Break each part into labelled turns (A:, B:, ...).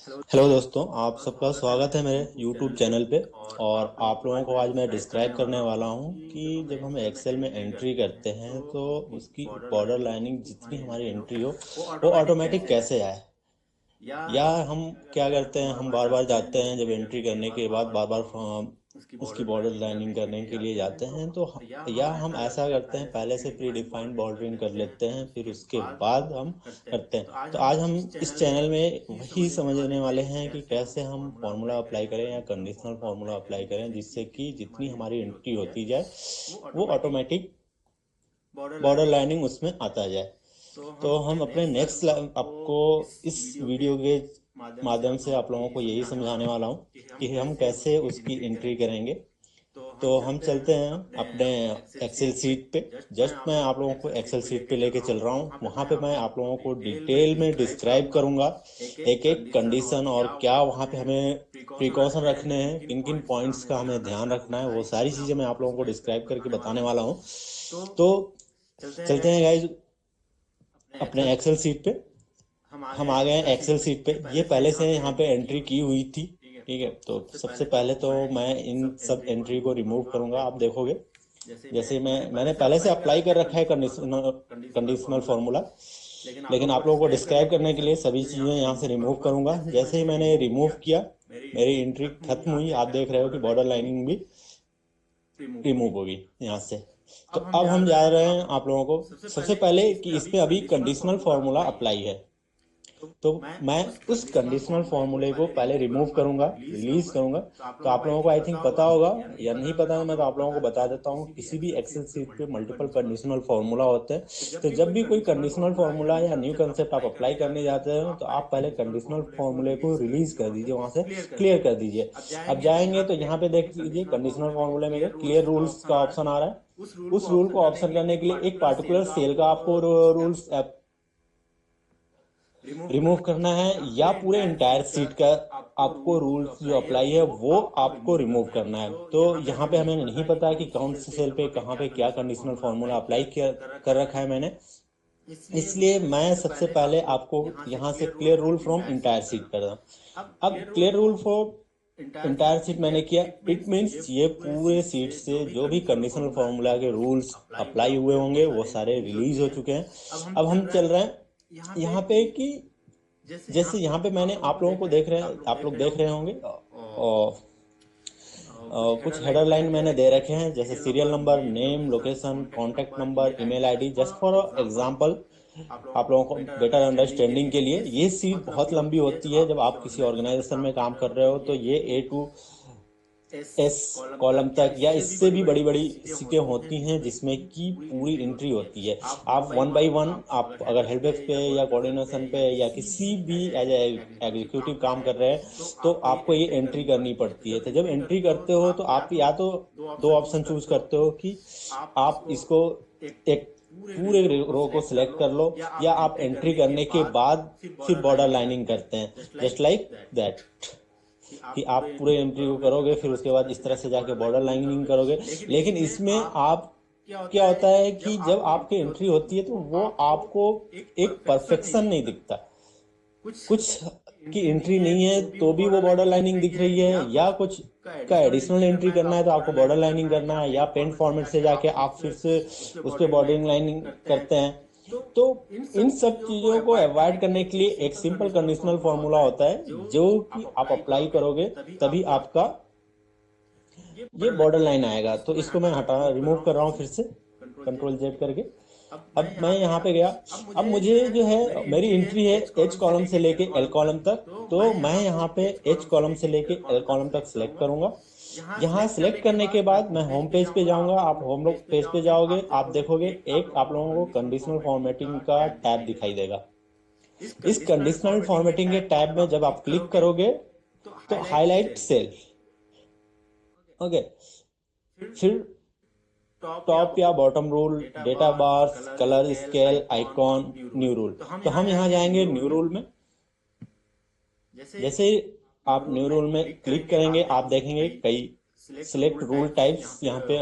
A: Hello दोस्तों, आप सबका स्वागत है मेरे YouTube चैनल पे। और आप लोगों को आज मैं डिस्क्राइब करने वाला हूँ कि जब हम एक्सेल में एंट्री करते हैं तो उसकी बॉर्डर लाइनिंग जितनी हमारी एंट्री हो वो ऑटोमेटिक कैसे आए। या हम क्या करते हैं, हम बार बार जाते हैं जब एंट्री करने के बाद बार बार उसकी बॉर्डर लाइनिंग करने के लिए जाते हैं तो या हम ऐसा करते हैं, पहले से प्री डिफाइंड बॉर्डरिंग कर लेते हैं फिर उसके बाद हम करते हैं। तो आज हम इस चैनल में वही समझने वाले हैं कि कैसे हम फॉर्मूला अप्लाई करें या कंडीशनल फॉर्मूला अप्लाई करें जिससे कि जितनी हमारी एंट्री होती जाए वो ऑटोमेटिक बॉर्डर लाइनिंग उसमें आता जाए। तो हम अपने नेक्स्ट आपको इस वीडियो के माध्यम से आप लोगों को यही समझाने वाला हूँ कि हम कैसे उसकी एंट्री करेंगे। तो हम चलते हैं अपने एक्सेल सीट पे। जस्ट मैं आप लोगों को एक्सेल सीट पे लेके चल रहा हूँ, वहाँ पे मैं आप लोगों को डिटेल में डिस्क्राइब करूँगा एक एक कंडीशन और क्या वहाँ पे हमें प्रिकॉशन रखने हैं, किन किन पॉइंट्स का हमें ध्यान रखना है, वो सारी चीज़ें मैं आप लोगों को डिस्क्राइब करके बताने वाला हूँ। तो चलते हैं गाइज अपने एक्सेल सीट पे। हम आ गए हैं एक्सेल सीट पे। ये पहले से यहाँ पे एंट्री की हुई थी, ठीक है। तो सबसे पहले तो मैं इन सब एंट्री को रिमूव करूंगा। आप देखोगे जैसे मैंने पहले से अप्लाई कर रखा है कंडीशनल कंडीशनल फॉर्मूला, लेकिन आप लोगों को डिस्क्राइब करने के लिए सभी चीज़ें यहाँ से रिमूव करूंगा। जैसे ही मैंने रिमूव किया मेरी एंट्री खत्म हुई, आप देख रहे हो कि बॉर्डर लाइनिंग भी रिमूव होगी यहाँ से। तो अब हम जा रहे हैं आप लोगों को सबसे पहले कि इसमें अभी कंडीशनल फॉर्मूला अप्लाई है। तो मैं उस कंडीशनल फॉर्मूले को पहले रिमूव करूंगा, रिलीज करूंगा। तो आप लोगों को आई थिंक पता होगा या नहीं पता है, मैं तो आप लोगों को बता देता हूँ। किसी भी एक्सेल सीट पे मल्टीपल कंडीशनल फॉर्मूला होते हैं, तो जब भी कोई कंडीशनल फॉर्मूला या न्यू कंसेप्ट आप अप्लाई करने जाते हैं तो आप पहले कंडीशनल फॉर्मूले को रिलीज कर दीजिए, वहां से क्लियर कर दीजिए। अब जाएंगे तो यहाँ पे देख लीजिए कंडीशनल फॉर्मूले में क्लियर रूल्स का ऑप्शन आ रहा है। उस रूल को ऑप्शन करने के लिए एक पार्टिकुलर सेल का आपको रूल्स रिमूव करना है या पूरे इंटायर सीट का आपको रूल्स जो अप्लाई है वो आपको रिमूव करना है। तो यहाँ पे हमें नहीं पता कि कौन से सेल पे कहाँ पे क्या कंडीशनल फॉर्मूला अप्लाई कर रखा है मैंने, इसलिए मैं सबसे पहले आपको यहाँ से clear rule from entire seat कर रहा हूँ। अब clear rule for entire seat मैंने किया, इट मीन्स ये पूरे सीट से जो भी कंडीशनल फॉर्मूला के रूल्स अप्लाई हुए होंगे वो सारे रिलीज हो चुके हैं। अब हम चल रहे हैं यहाँ पे कि जैसे यहाँ पे मैंने आप लोगों को देख रहे हैं, आप लोग देख रहे होंगे और कुछ हेडर लाइन मैंने दे रखे हैं जैसे serial number, name, location, contact number, email ID, just for example आप लोगों को बेटर अंडरस्टैंडिंग के लिए। ये सीट बहुत लंबी होती है, जब आप किसी ऑर्गेनाइजेशन में काम कर रहे हो तो ये A to S कॉलम तक या इससे भी बड़ी बड़ी सीटें होती हैं जिसमें की पूरी एंट्री होती है। आप वन बाय वन, आप अगर हेल्प डेस्क पे या कोऑर्डिनेशन पे या किसी भी एज एग्जीक्यूटिव काम कर रहे हैं तो आपको ये एंट्री करनी पड़ती है। तो जब एंट्री करते हो तो आप या तो दो ऑप्शन चूज करते हो कि आप इसको एक पूरे रो को सिलेक्ट कर लो या आप एंट्री करने के बाद फिर बॉर्डर लाइनिंग करते हैं, जस्ट लाइक दैट कि आप पूरे एंट्री को करोगे फिर उसके बाद इस तरह से जाके बॉर्डर लाइनिंग करोगे। लेकिन इसमें आप क्या होता है कि जब आपकी एंट्री होती है तो वो आपको एक परफेक्शन नहीं दिखता। कुछ की एंट्री नहीं है तो भी वो बॉर्डर लाइनिंग दिख रही है, या कुछ का एडिशनल एंट्री करना है तो आपको बॉर्डर लाइनिंग करना है, या पेंट फॉर्मेट से जाके आप फिर से उस पर बॉर्डरिंग लाइनिंग करते हैं। तो इन सब चीजों को अवॉइड करने के लिए एक सिंपल कंडीशनल फॉर्मूला होता है जो कि आप अप्लाई करोगे तभी आपका ये बॉर्डर लाइन आएगा। तो इसको मैं हटा रिमूव कर रहा हूँ फिर से कंट्रोल जेड करके। अब मैं यहाँ पे गया। अब मुझे जो है मेरी एंट्री है एच कॉलम से लेके एल कॉलम तक, तो मैं यहाँ पे एच कॉलम से लेके एल कॉलम तक सिलेक्ट करूंगा। यहाँ सिलेक्ट करने के बाद मैं होम पेज पे जाऊंगा। आप होम पेज पे जाओगे, आप देखोगे एक आप लोगों को कंडीशनल फॉर्मेटिंग का टैब दिखाई देगा। इस कंडीशनल फॉर्मेटिंग के टैब में जब आप क्लिक करोगे तो हाईलाइट सेल, ओके, फिर टॉप या bottom rule, data bars, colour scale, icon, new rule. तो हम यहाँ जाएंगे न्यू रूल में। जैसे आप न्यू रूल में क्लिक करेंगे आप देखेंगे कई सिलेक्ट रूल टाइप्स यहाँ पे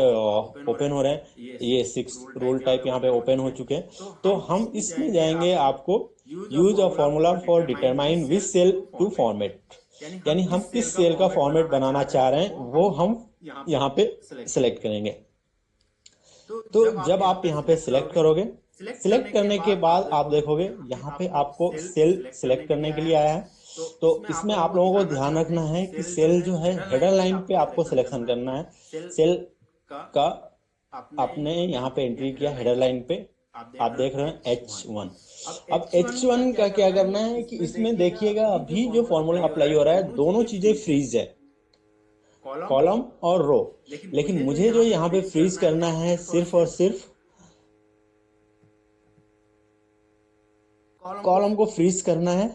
A: ओपन हो रहे हैं। ये 6 रूल टाइप यहाँ पे ओपन हो चुके हैं। तो हम इसमें जाएंगे, आपको use a formula for determine which cell to format, यानी हम किस सेल का फॉर्मेट बनाना चाह रहे हैं वो हम यहाँ पे सिलेक्ट करेंगे। तो जब आप यहाँ पे सिलेक्ट करोगे, सिलेक्ट करने के बाद आप देखोगे यहाँ पे आपको सेल सिलेक्ट करने के लिए आया है। तो इसमें आप लोगों को ध्यान रखना है कि सेल जो है हेडर लाइन पे आपको सिलेक्शन करना है। सेल का आपने यहाँ पे एंट्री किया हेडर लाइन पे, आप देख रहे हैं H1। अब H1 का क्या करना है कि इसमें देखिएगा अभी जो फॉर्मूला अप्लाई हो रहा है दोनों चीजें फ्रीज है, कॉलम और रो, लेकिन मुझे जो यहाँ पे फ्रीज करना है सिर्फ और सिर्फ कॉलम को फ्रीज करना है,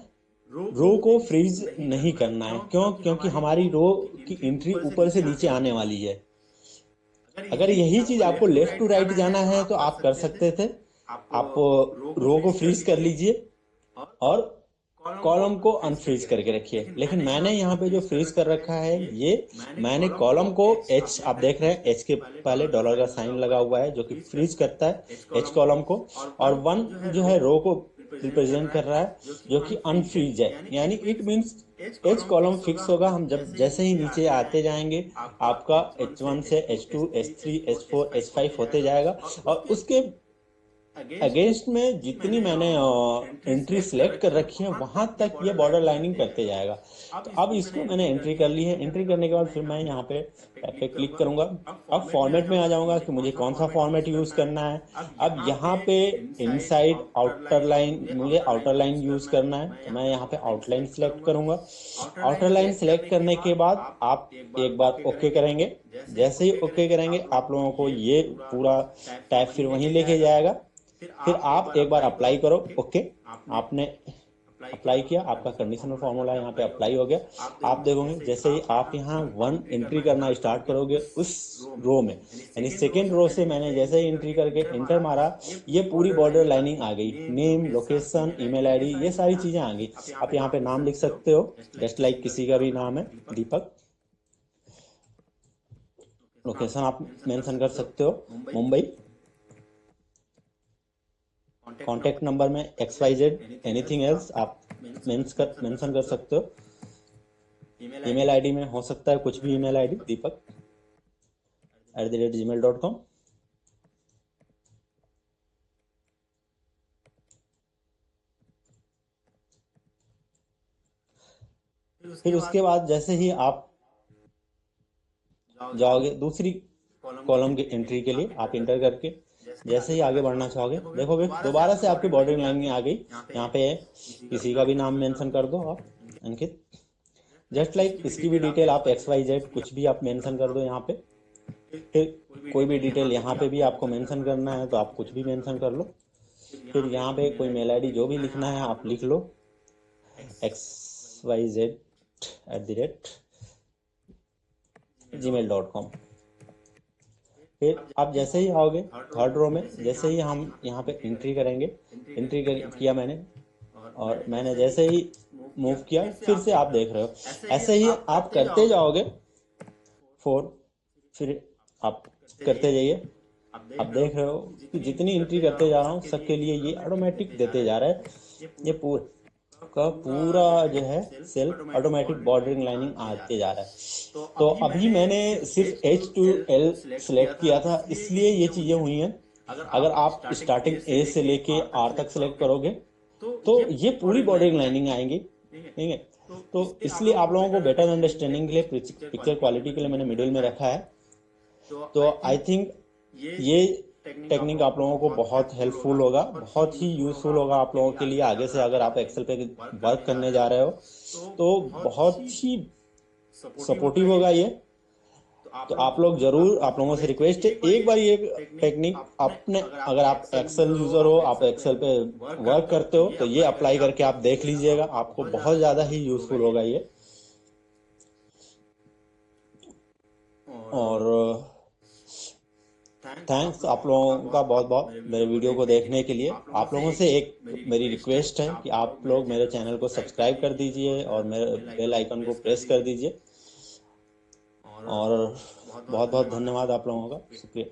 A: रो को फ्रीज नहीं करना है। क्यों? क्योंकि हमारी रो की एंट्री ऊपर से नीचे आने वाली है। अगर यही चीज आपको लेफ्ट टू राइट जाना है तो आप कर सकते थे, आप रो को फ्रीज कर लीजिए और कॉलम को अनफ्रीज करके रखिए। लेकिन मैंने यहाँ पे जो फ्रीज कर रखा है ये मैंने कॉलम को H, आप देख रहे हैं H के पहले डॉलर का साइन लगा हुआ है जो कि फ्रीज करता है H कॉलम को, और 1 जो है रो को रिप्रेजेंट कर रहा है जो कि अनफ्रीज है, यानी it means H column fix होगा। हम जब जैसे ही नीचे आते जाएंगे आपका H1 से H2 H3 H4 H5 होते जाएगा, और उसके अगेंस्ट में जितनी मैंने एंट्री सिलेक्ट कर रखी है वहां तक ये बॉर्डर लाइनिंग करते जाएगा। तो अब इसको मैंने एंट्री कर ली है। एंट्री करने के बाद फिर मैं यहाँ पे टैब पे क्लिक करूंगा। अब फॉर्मेट में आ जाऊंगा कि मुझे कौन सा फॉर्मेट यूज करना है। अब यहाँ पे इनसाइड आउटर लाइन, मुझे आउटर लाइन यूज करना है तो मैं यहाँ पे आउटलाइन सिलेक्ट करूंगा। आउटर लाइन सिलेक्ट करने के बाद आप एक बार ओके करेंगे। जैसे ही ओके करेंगे आप लोगों को ये पूरा टैब फिर वहीं लेके जाएगा। फिर आप एक बार अप्लाई करो। ओके, आपने अप्लाई किया, आपका कंडीशनल फॉर्मूला यहाँ पे अप्लाई हो गया। आप देखोगे जैसे ही आप यहाँ 1 एंट्री करना स्टार्ट करोगे उस रो में, यानी सेकेंड रो से मैंने जैसे ही एंट्री करके एंटर मारा ये पूरी बॉर्डर लाइनिंग आ गई। नेम, लोकेशन, ईमेल आईडी, ये सारी चीजें आ गई। आप यहाँ पे नाम लिख सकते हो, जस्ट लाइक किसी का भी नाम है दीपक। लोकेशन आप मेंशन कर सकते हो मुंबई। कॉन्टेक्ट नंबर में XYZ, एनीथिंग एल्स आप मेंशन कर सकते हो। ईमेल आईडी में हो सकता है कुछ भी ईमेल आईडी, deepak@gmail.com। फिर उसके बाद जैसे ही आप जाओगे दूसरी कॉलम की एंट्री के लिए, आप इंटर करके जैसे ही आगे बढ़ना चाहोगे देखोगे दोबारा से आपकी बॉर्डर लाइन आ गई। यहाँ पे किसी का भी नाम मेंशन कर दो आप, अंकित। जस्ट लाइक इसकी भी डिटेल आप XYZ कुछ भी आप मेंशन कर दो यहाँ पे। फिर कोई भी डिटेल यहाँ पे भी आपको मेंशन करना है तो आप कुछ भी मेंशन कर लो। फिर यहाँ पे कोई मेल आईडी जो भी लिखना है आप लिख लो, xyz@gmail.com। फिर आप जैसे ही आओगे थर्ड रो में, जैसे ही हम यहाँ पे एंट्री करेंगे, एंट्री किया मैंने, और मैंने जैसे ही मूव किया फिर से आप देख रहे हो ऐसे ही आप करते जाओगे 4, फिर आप करते जाइए। आप देख रहे हो कि जितनी एंट्री करते जा रहा हूँ सबके लिए ये ऑटोमेटिक देते जा रहा है। ये पूरा जो है सेल ऑटोमेटिक बॉर्डरिंग लाइनिंग आते जा रहा है। तो अभी मैंने सिर्फ H to L सिलेक्ट किया था इसलिए ये चीजें हुई हैं। अगर आप स्टार्टिंग A से लेके R तक सिलेक्ट करोगे तो ये पूरी बॉर्डरिंग लाइनिंग आएंगी, ठीक है। तो इसलिए आप लोगों को बेटर अंडरस्टैंडिंग के लिए पिक्चर क्वालिटी के लिए मैंने मिडिल में रखा है। तो आई थिंक ये टेक्निक आप लोगों को बहुत हेल्पफुल होगा, बहुत ही यूजफुल होगा आप लोगों के लिए। आगे से अगर आप एक्सेल पे वर्क करने जा रहे हो तो बहुत ही सपोर्टिव होगा ये। तो आप लोग जरूर, आप लोगों से रिक्वेस्ट है एक बार ये टेक्निक अपने, अगर आप एक्सेल यूजर हो, आप एक्सेल पे वर्क करते हो तो ये अप्लाई करके आप देख लीजिएगा, आपको बहुत ज्यादा ही यूजफुल होगा ये। और थैंक्स आप लोगों का बहुत बहुत मेरे वीडियो को देखने के लिए। आप लोगों से एक मेरी रिक्वेस्ट है कि आप लोग मेरे चैनल को सब्सक्राइब कर दीजिए और मेरे बेल आइकन को प्रेस कर दीजिए। और बहुत बहुत धन्यवाद आप लोगों का, शुक्रिया।